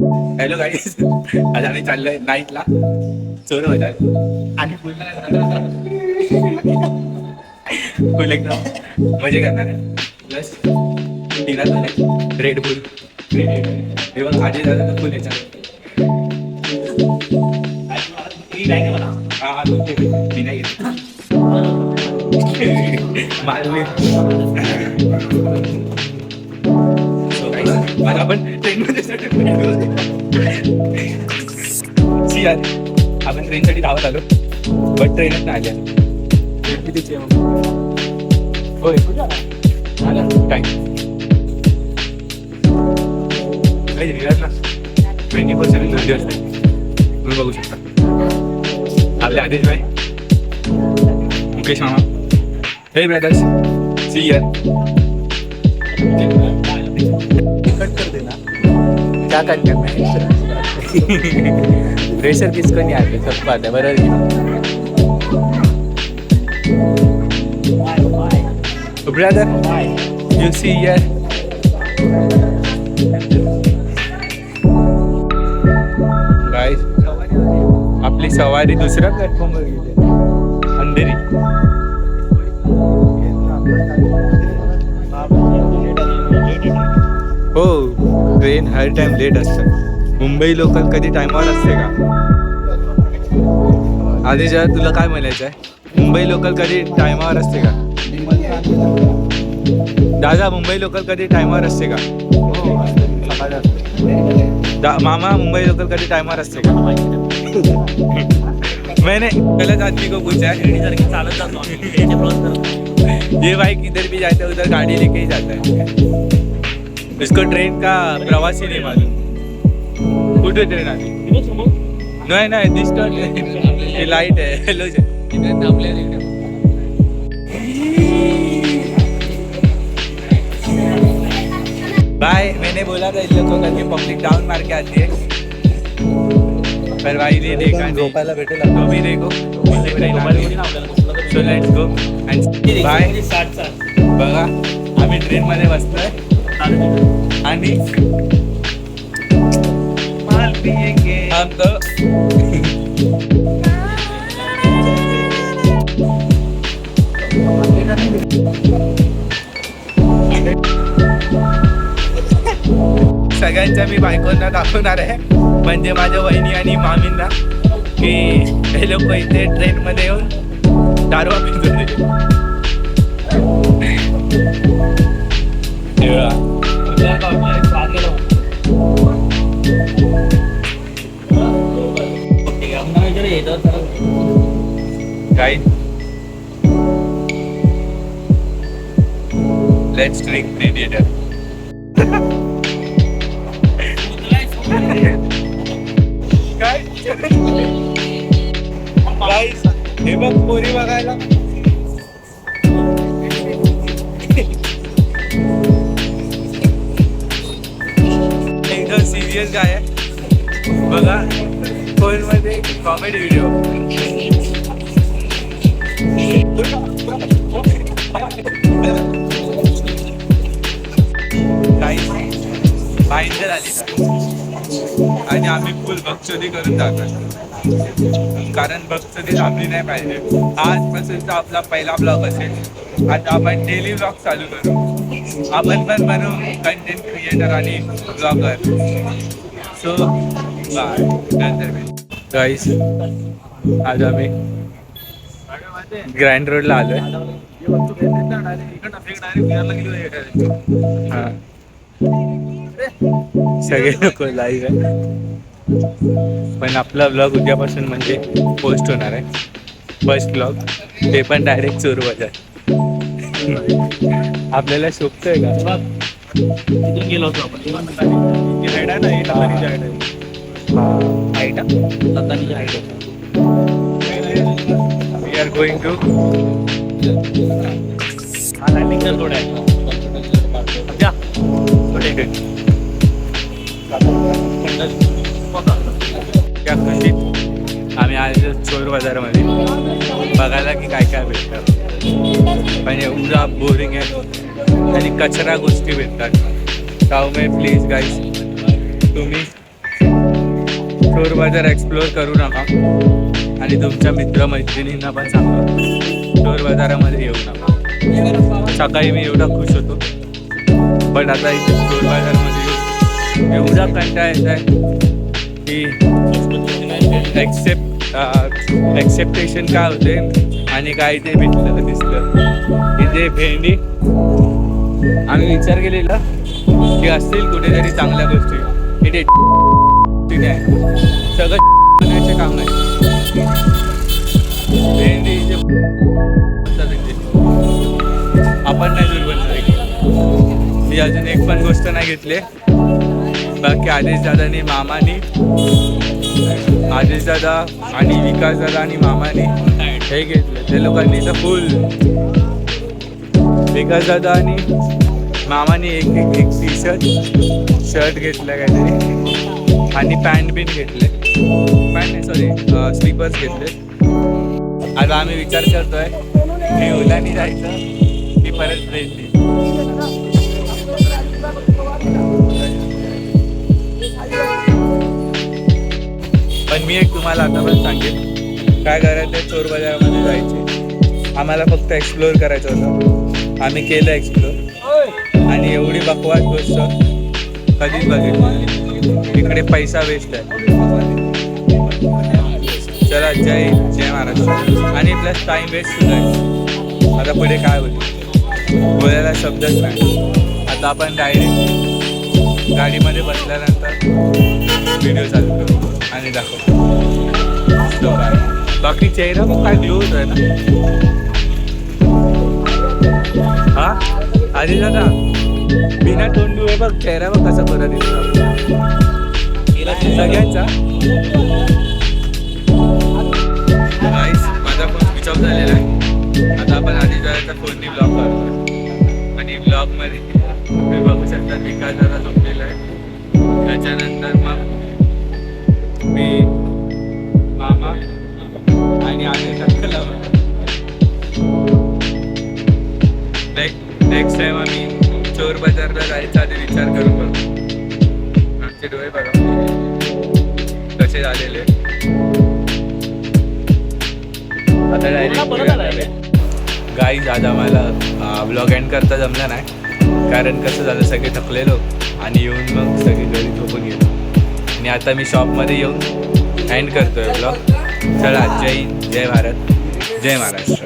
Hello गाईस, आज आम्ही चाललोय नाईटला चोर बाजार आणि फुल एकदम मजे करणार आहे. प्लस डिनर रेड बुल एवढं आधी झालं तर फुल याच्या हा मी नाही मला आपण ट्रेनमध्ये आपण ट्रेनसाठी धावत आलो बट ट्रेनच नाही आल्या. होय काय 24/7 गर्दी असते तुम्ही बघू शकता. आपले आदेश भाई, मुकेश मामा, हे ब्रदर्स, सी यार कट कर देना क्या कट करना है. प्रेशर किसको नहीं आते, सबको आता है बरोबर. ब्रदर यू सी यार गाइस, आपली सवारी दुसऱ्या प्लॅटफॉर्मवर गेली अंधेरी. हो, ट्रेन हर टाइम लेट असतात. मुंबई लोकल कधी टायमावर असते का? आधी जरा तुला काय म्हणायचं आहे, मुंबई लोकल कधी टायमावर असते का? दादा, मुंबई लोकल कधी टायमावर असते का? मामा, मुंबई लोकल कधी टाइमर असते का? मैंने गलत आदमी को पूछा है. ये भाई किधर भी जाता है उधर गाड़ी लेके ही जाता है. इसको ट्रेन का प्रवासी नहीं मालूम. कुठे ट्रेन आली? नाही नाही, दिसत लाईट आहे. हेलो भाई, मैंने बोला था इन लोगों का कि पब्लिक डाउन मार के आती है, पर भाई ने देखा नहीं. तो भी देखो, सो लेट्स गो. बाय. बघा, आम्ही ट्रेन मध्ये बसतोय आणि माल पिएंगे हम तो. सगळ्यांच्या मी बायकोंना दाखवणार आहे, म्हणजे माझ्या वहिनी आणि मामींना, की हे लोक इथे ट्रेनमध्ये येऊन दारू पितो. Let's drink predator. गाइस, हे बघ पोरी बघायला. एकदम सिरियस गाय आहे बघा, फोन मध्ये कॉमेडी व्हिडिओ. गाइस, बाईंदर आली आणि आम्ही फुल बकचोदी करून जातो, कारण बकचोदी थांबली नाही पाहिजे. आजपासूनचा आपला पहिला ब्लॉग असेल. आता आपण डेली ब्लॉग चालू करू. आपण पण बनवू कंटेंट क्रिएटर आणि ब्लॉगर. So bye. गाईस, आज आम्ही ग्रँड रोडला आलोय. हां, सगळे लोक लाईव्ह आहे, पण आपला ब्लॉग उद्यापासून म्हणजे पोस्ट होणार आहे. फर्स्ट ब्लॉग, ते पण डायरेक्ट चोर बाजार. आपल्याला शोभतोय का? तिथून गेलो होतो आपण. वी आर गोइंग टू आम्ही आज चोर बाजारामध्ये बघायला की काय काय भेटतं. म्हणजे एवढा बोरिंग आहे आणि कचरा गोष्टी भेटतात. त्यामुळे प्लीज गाईज, तुम्ही चोर बाजार एक्सप्लोअर करू नका आणि तुमच्या मित्रमैत्रिणींना पण सांगा चोर बाजारामध्ये येऊ नका. सकाळी मी एवढा खुश होतो, पण आता इथे चोर बाजारमध्ये एवढा कंटाळा येत आहे की एक्सेप्टेशन काय होते आणि काय ते भेटलं दिसलं. इथे भेंडी आम्ही विचार केलेला की असतील कुठेतरी चांगल्या गोष्टी, इथे आहे सगळं बनायचे काम आहे. भेंडी आपण नाही दुर्बल. मी अजून एक पण गोष्ट नाही घेतली. बाकी आदेश दादानी मामानी आदेश दादा आणि विकास दादा आणि मामानी हे घेतलं. ते लोकांनी तर फुल विकास दादा आणि मामानी एक टी शर्ट घेतलं काहीतरी आणि पॅन्ट बिन घेतले. पॅन्ट नाही सॉरी स्लीपर्स घेतले. आता आम्ही विचार करतोय की ओलानी जायचं की परत ट्रेननी. पण मी एक तुम्हाला आता पण सांगेन काय करायचं आहे. चोर बाजारामध्ये जायचे, आम्हाला फक्त एक्सप्लोअर करायचं होतं. आम्ही केलं एक्सप्लोअर आणि एवढी बकवास गोष्ट कधीच बघितली. इकडे पैसा वेस्ट आहे. चला जय महाराष्ट्र. आणि प्लस टाईम वेस्ट सुद्धा आहे. आता पुढे काय होईल बोलायला शब्दच नाही. आता आपण डायरेक्ट गाडीमध्ये बसल्यानंतर व्हिडिओ चालू करू आणि दाखवतो. बाकी चेहरा मग काय ग्लो होत आहे ना. हा आधी दादा बिना तोंडू आहे बघ, चेहरा बघ कसा बरा दिसतो सगळ्यांचा. माझा फोन स्विच ऑफ झालेला आहे. आता आपण आधी जायचा फोननी ब्लॉग करतो आणि ब्लॉगमध्ये तुम्ही बघू शकता विकास जरा झोपलेला आहे. त्याच्यानंतर मग मी मामा आणि आधी नेक्स्ट टाइम आम्ही चोर बाजारला जायचा आधी विचार करून करतो. आमचे डोळे बघा कसे झालेले. आता डायरेक्ट गाईज आज आम्हाला ब्लॉग एंड करता जमला नाही, कारण कसं झालं सगळे थकलेलो आणि येऊन मग सगळे घरी झोपून गेलो. आणि आता मी शॉपमध्ये येऊन एंड करतोय ब्लॉग. चला जय हिंद, जय भारत, जय महाराष्ट्र.